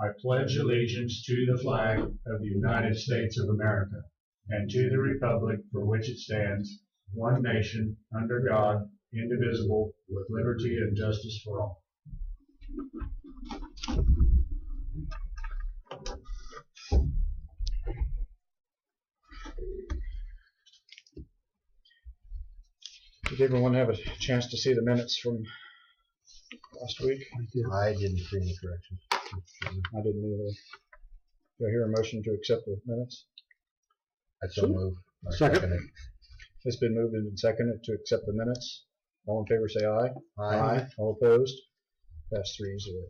I pledge allegiance to the flag of the United States of America and to the republic for which it stands, one nation, under God, indivisible, with liberty and justice for all. Did everyone have a chance to see the minutes from last week? I didn't see any corrections. I didn't either. Do I hear a motion to accept the minutes? I so move. Second. It's been moved and seconded to accept the minutes. All in favor say aye. Aye. All opposed? Passed 3-0.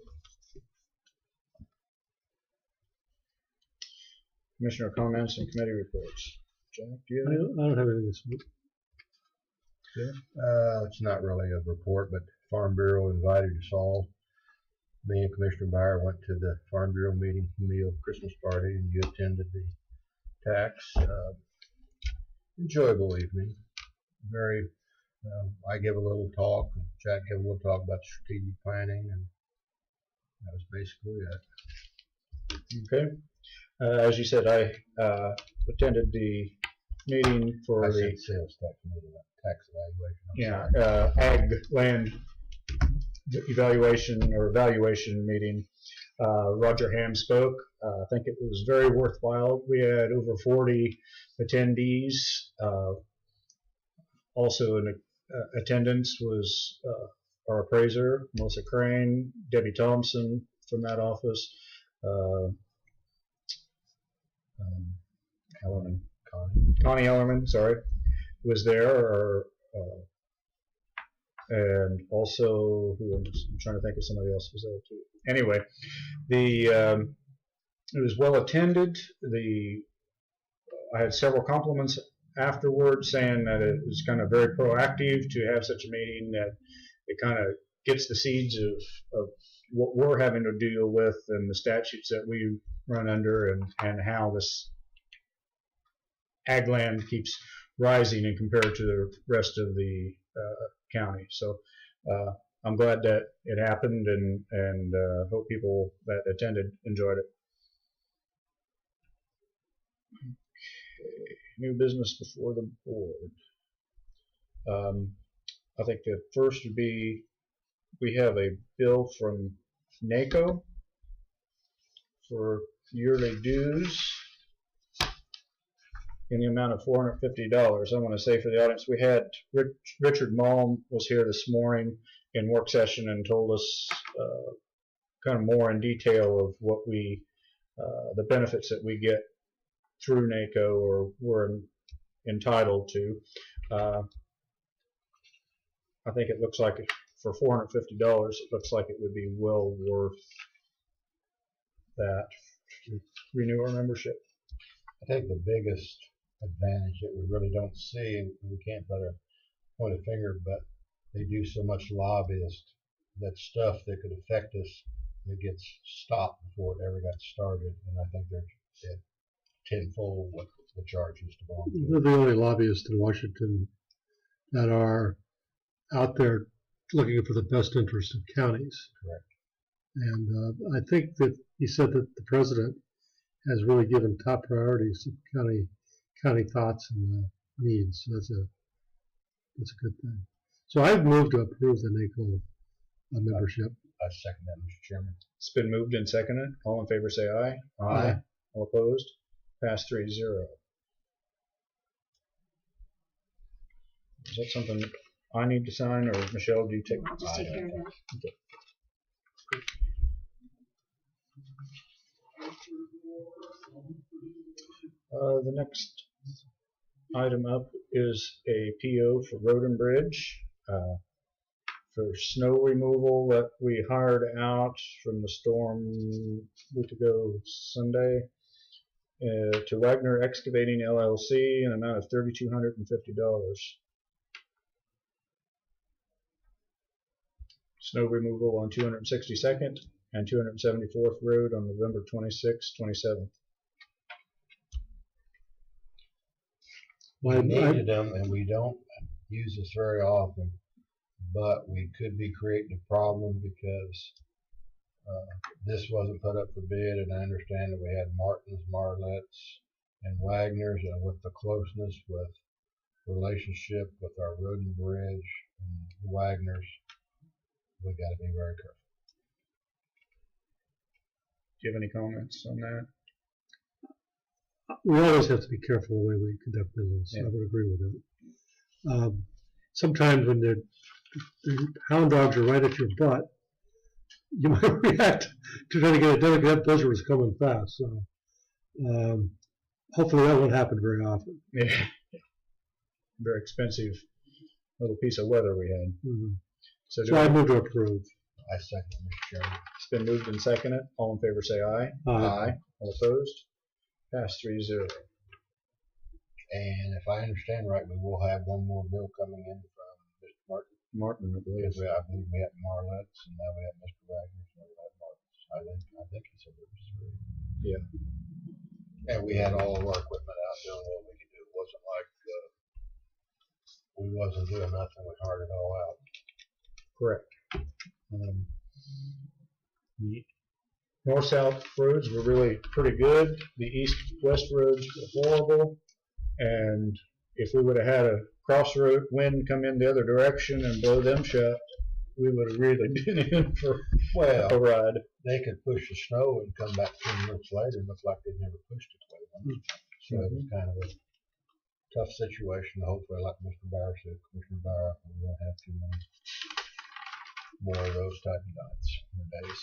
Commissioner comments and committee reports. Jack, do you have any? I don't have anything this week. It's not really a report, but Farm Bureau invited us all. Me and Commissioner Byer went to the Farm Bureau meeting meal Christmas party, and you attended the tax. Enjoyable evening. Very. I gave a little talk, and Jack gave a little talk about strategic planning, and that was basically it. Okay. As you said, I attended the meeting for I the said sales tax meeting, tax evaluation. ag land evaluation meeting. Roger Ham spoke. I think it was very worthwhile. We had over 40 attendees. Also in attendance was our appraiser, Melissa Crane, Debbie Thompson from that office, Connie Ellerman, sorry, was there, and also I'm trying to think of somebody else who was there too. Anyway, it was well attended. I had several compliments afterwards, saying that it was kind of very proactive to have such a meeting, that it kind of gets the seeds of what we're having to deal with and the statutes that we run under, and how this ag land keeps rising in compared to the rest of the county. So I'm glad that it happened, and hope people that attended enjoyed it. Okay. New business before the board. I think the first would be, we have a bill from NACO for yearly dues in the amount of $450. I want to say for the audience, we had Richard Malm was here this morning in work session and told us kind of more in detail of what the benefits that we get through NACO or we're entitled to. I think it looks like for $450, it looks like it would be well worth that to renew our membership. I think the biggest advantage that we really don't see, and we can't put point a finger, but they do so much lobbyist, that stuff that could affect us that gets stopped before it ever got started, and I think they're at tenfold what the charge used to belong to. They're the only lobbyists in Washington that are out there looking for the best interest of counties. Correct. And I think that he said that the president has really given top priorities to county thoughts and needs. So that's a good thing. So I've moved to approve the NACO membership. I second that, Mr. Chairman. It's been moved and seconded. All in favor say aye. Aye. All opposed? Passed 3-0. Is that something I need to sign, or Michelle, do you take? I'll just take care of that. Okay. The next item up is a PO for Road and Bridge for snow removal that we hired out from the storm a week ago Sunday to Wagner Excavating LLC in an amount of $3,250. Snow removal on 262nd and 274th Road on November 26th, 27th. We needed them, and we don't use this very often, but we could be creating a problem because This wasn't put up for bid, and I understand that we had Martins, Marlettes, and Wagners, and with the closeness with relationship with our road and bridge and Wagners, we got to be very careful. Do you have any comments on that? We always have to be careful the way we conduct business. Yeah. I would agree with that. Sometimes when the hound dogs are right at your butt, you might react to trying to get it done. That blizzard was coming fast, so hopefully that won't happen very often. Yeah. Very expensive little piece of weather we had. Mm-hmm. So I move to approve. I second, Mr. Chairman. It's been moved and seconded. All in favor say aye. Aye. All opposed? Passed 3-0. And if I understand right, we will have one more bill coming in from Mr. Martin. Martin, I believe. Because I believe we have Marlettes, and now we have Mr. Wagner, so we have Martins. I think he said it was 3. Yeah. And we had all of our equipment out doing what we could do. It wasn't like we wasn't doing nothing. We hired it all out. Correct. The north-south roads were really pretty good. The east-west roads were horrible. And if we would have had a crossroad wind come in the other direction and blow them shut, we would have really been in for a ride. They could push the snow and come back 10 minutes later and look like they'd never pushed it away. So it was kind of a tough situation. Hopefully, like Mr. Bauer said, Commissioner Bauer, we won't have too many more of those type of nights and days.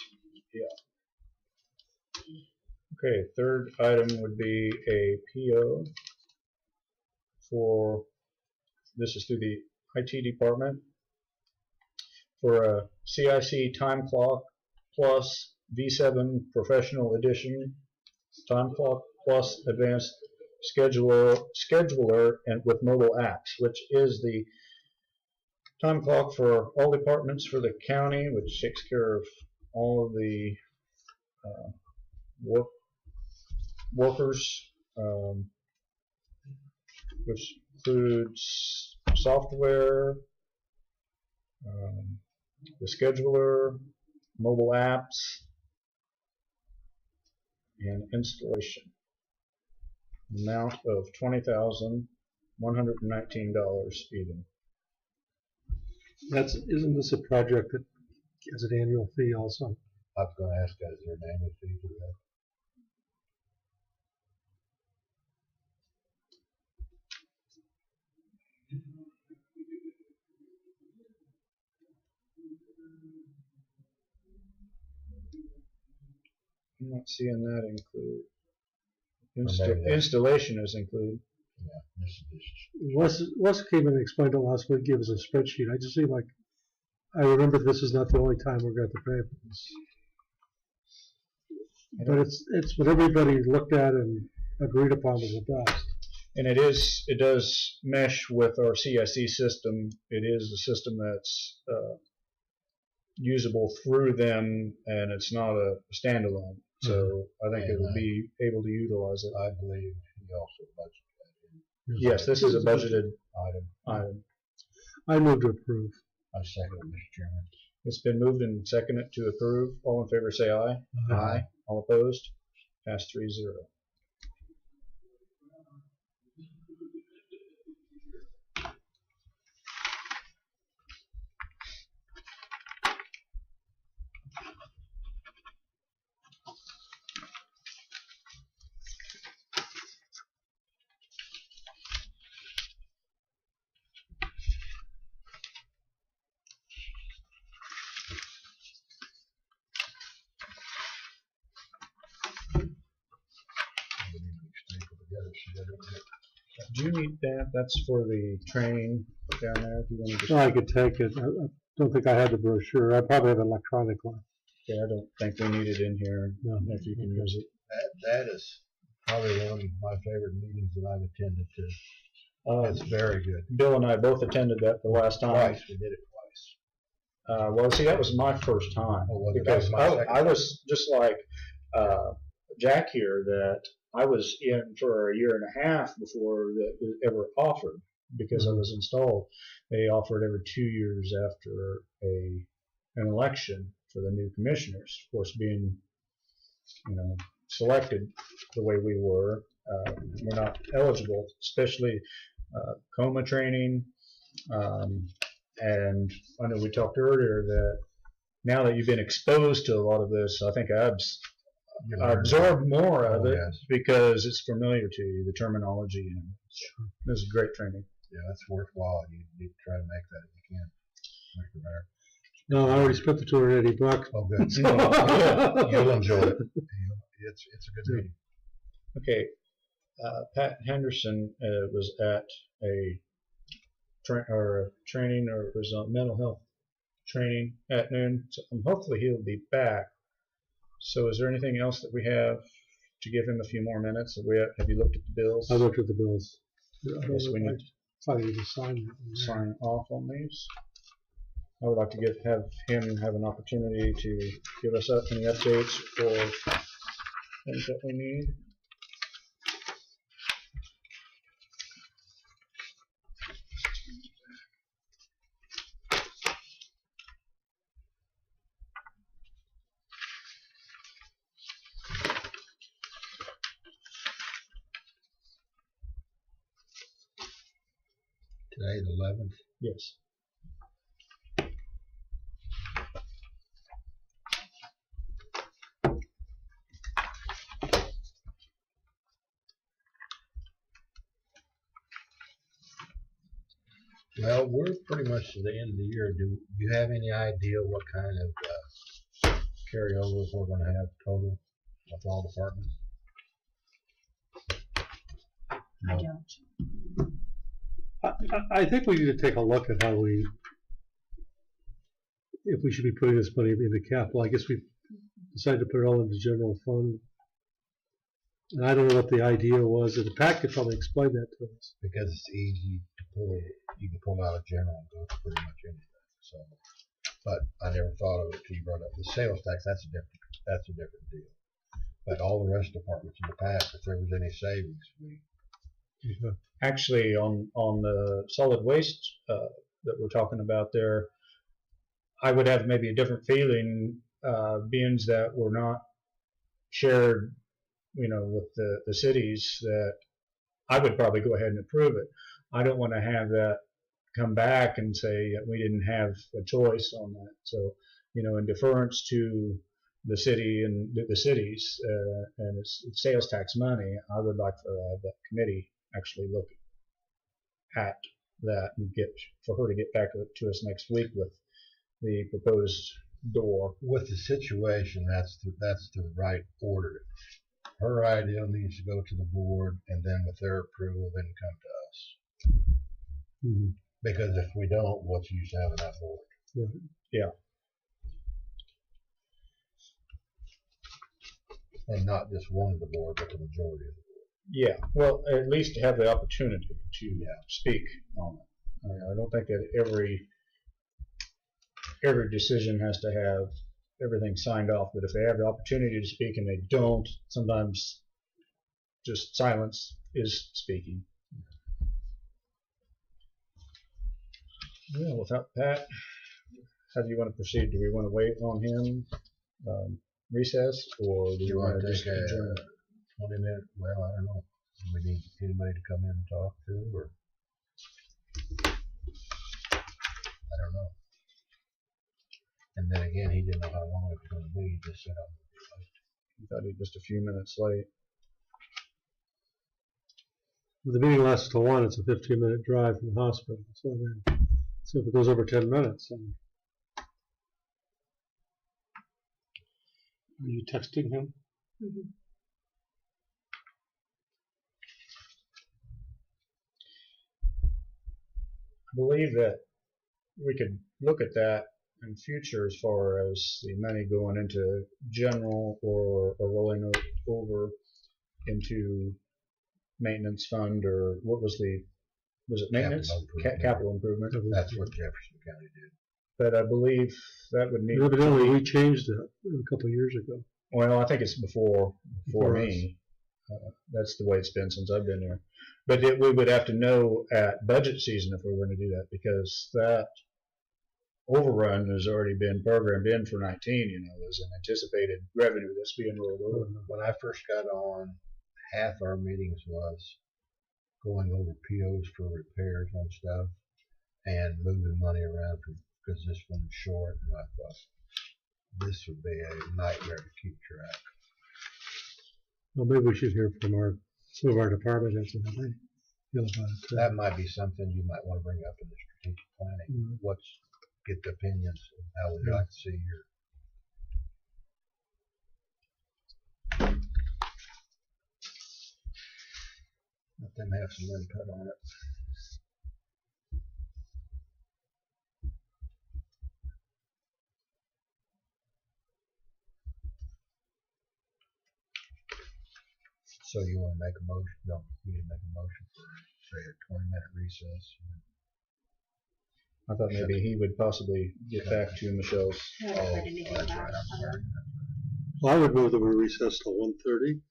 Yeah. Okay, third item would be a PO for, this is through the IT department, for a CIC time clock plus V7 professional edition, time clock plus advanced scheduler and with mobile apps, which is the time clock for all departments for the county, which takes care of all of the workers, which includes software, the scheduler, mobile apps, and installation. Amount of $20,119 even. Isn't this a project that has an annual fee also? I was going to ask, is there an annual fee to that? I'm not seeing that include. Maybe Installation is included. Yeah, Wes came and explained it last week, gave us a spreadsheet. I just seem like I remember this is not the only time we're going to pay for this. But it's what everybody looked at and agreed upon was the best. And it does mesh with our CIC system. It is a system that's usable through them, and it's not a standalone. So I think it will be able to utilize it. I believe he also budgeted that in. Yes, this is a budgeted item. I move to approve. I second it, Mr. Chairman. It's been moved and seconded to approve. All in favor say aye. Aye. All opposed? Passed 3-0. Do you need that? That's for the training down there. If you want to just, I could take it. I don't think I had the brochure. I probably have it electronically. okay, I don't think we need it in here. No. If you can use it. That is probably one of my favorite meetings that I've attended to. It's very good. Bill and I both attended that the last time. Twice. We did it twice. Well, see, that was my first time Oh, was it? because That was my second I was just like Jack here, that I was in for a year and a half before that was ever offered because I was installed. They offer it every 2 years after an election for the new commissioners. Of course, being, selected the way we were, we're not eligible, especially coma training. And I know we talked earlier that now that you've been exposed to a lot of this, I think I absorbed more of it because it's familiar to you, the terminology. And this is great training. Yeah, that's worthwhile. You need to try to make that if you can. Make it better. No, I already spent the $280. Oh, good. You'll enjoy it. It's a good meeting. Okay, Pat Henderson was at a training, or it was a mental health training at noon. So hopefully he'll be back. So is there anything else that we have to give him a few more minutes? Have you looked at the bills? I looked at the bills. I guess we need to sign off on these. I would like to have him have an opportunity to give us any updates or things that we need. Today, the 11th. Yes. Well, we're pretty much to the end of the year. Do you have any idea what kind of carryovers we're going to have total with all departments? I don't. I think we need to take a look at if we should be putting this money into capital. I guess we decided to put it all into general fund. And I don't know what the idea was. And Pat could probably explain that to us. Because it's easy to pull. You can pull out of general and go to pretty much anything. So, but I never thought of it till you brought up the sales tax. That's a different deal. But all the rest departments in the past, if there was any savings, Actually, on the solid waste that we're talking about there, I would have maybe a different feeling, being that we're not shared, with the cities, that I would probably go ahead and approve it. I don't want to have that come back and say that we didn't have a choice on that. So, in deference to the city and the cities and its sales tax money, I would like for that committee actually look at that and for her to get back to us next week with the proposed door. with the situation, that's the right order. Her idea needs to go to the board, and then with their approval, then come to us. Mm-hmm. Because if we don't, what's the use of having that board? Right. Yeah. And not just one of the board, but the majority of the board. Yeah, well, at least have the opportunity to speak on it. I don't think that every decision has to have everything signed off, but if they have the opportunity to speak and they don't, sometimes just silence is speaking. Yeah, without Pat, how do you want to proceed? Do we want to wait on him, recess, or do you want to take just a adjourn? 20-minute, well, I don't know. Do we need anybody to come in and talk to, or? I don't know. And then again, he didn't know how long it was going to be. He just said, I'm going to be late. He thought he was just a few minutes late. Well, the meeting lasts till 1. It's a 15-minute drive from the hospital. So if it goes over 10 minutes, are you texting him? Mm-hmm. I believe that we could look at that in future as far as the money going into general or rolling over into maintenance fund, or what was it maintenance? Capital improvement. That's what Jefferson County did. But I believe that would need Evidently, we changed it a couple of years ago. Well, I think it's before Before me. That's the way it's been since I've been there. But we would have to know at budget season if we were going to do that, because that overrun has already been programmed in for 19, as an anticipated revenue that's being rolled over. When I first got on, half our meetings was going over POs for repairs on stuff and moving money around because this one's short, and I thought this would be a nightmare to keep track. Well, maybe we should hear from some of our department heads and how they feel about it too. That might be something you might want to bring up in the strategic planning. Get the opinions of how we'd like to see your. Let them have some input on it. So you want to make a motion? No, you need to make a motion for, say, a 20-minute recess. I thought maybe he would possibly get back to Michelle's. I haven't heard anything that's about right, I'm it. sorry. Well, I would move that we recess till 1:30.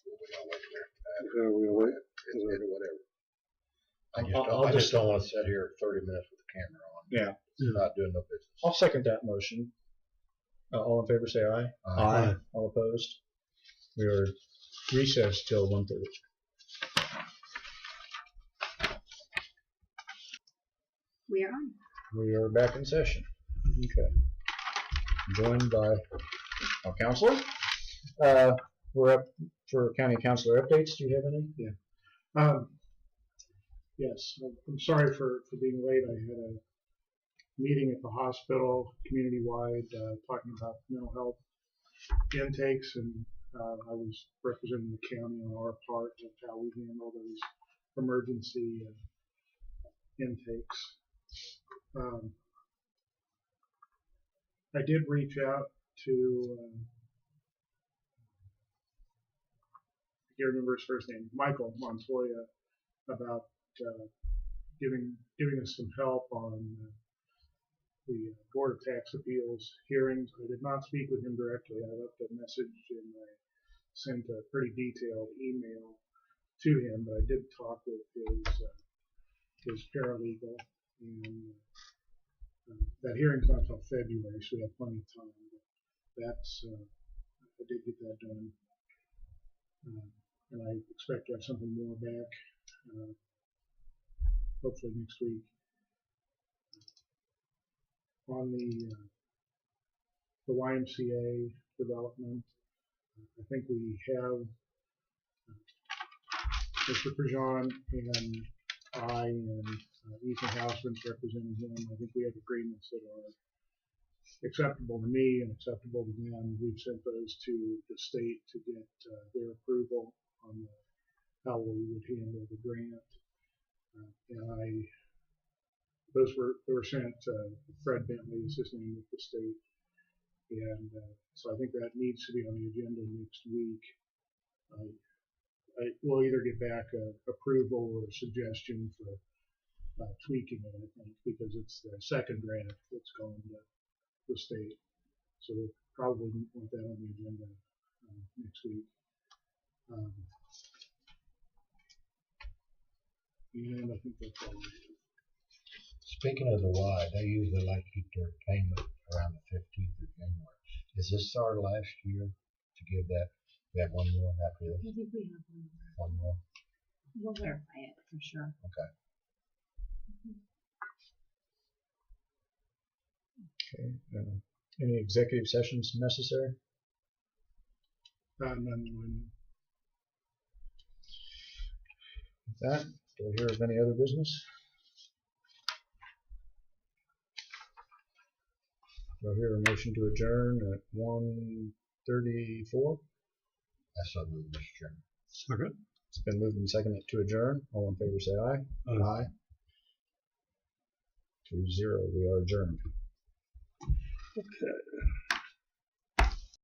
We're gonna wait there. We're gonna wait. Whatever. I'll I just just- don't want to sit here 30 minutes with the camera on. Yeah. Not doing no business. I'll second that motion. All in favor say aye. Aye. All opposed? We are recessed till 1:30. We are on. We are back in session. Okay. Joined by our counselor. We're up for county counselor updates. Do you have any? Yes, I'm sorry for being late. I had a meeting at the hospital, community-wide, talking about mental health intakes, and I was representing the county on our part of how we handle those emergency intakes. I did reach out to, I can't remember his first name, Michael Montoya, about giving us some help on the Board of Tax Appeals hearings. I did not speak with him directly. I left a message and I sent a pretty detailed email to him, but I did talk with his paralegal, and that hearing's not until February, so we have plenty of time. But that's I did get that done, and I expect to have something more back. Hopefully next week. On the YMCA development, I think we have Mr. Prejean and I and Ethan Hausman's representing him. I think we have agreements that are acceptable to me and acceptable to them. We've sent those to the state to get their approval on how we would handle the grant. And they were sent Fred Bentley is his name with the state, and so I think that needs to be on the agenda next week. I will either get back approval or a suggestion for tweaking it, I think, because it's the second grant that's gone to the state, so we'll probably want that on the agenda next week. And I think that's all. Speaking of the Y, they usually like to keep their payment around the 15th of January. Is this our last year to give that? We have one more after I this? think we have one more. One more? We'll verify it for sure. Okay. Okay. Any executive sessions necessary? None. With that, do I hear of any other business? Do I hear a motion to adjourn at 1:34? That's what we Mr. Chairman. Second. It's been moved and seconded to adjourn. All in favor say aye. Aye. 3-0. We are adjourned. Okay.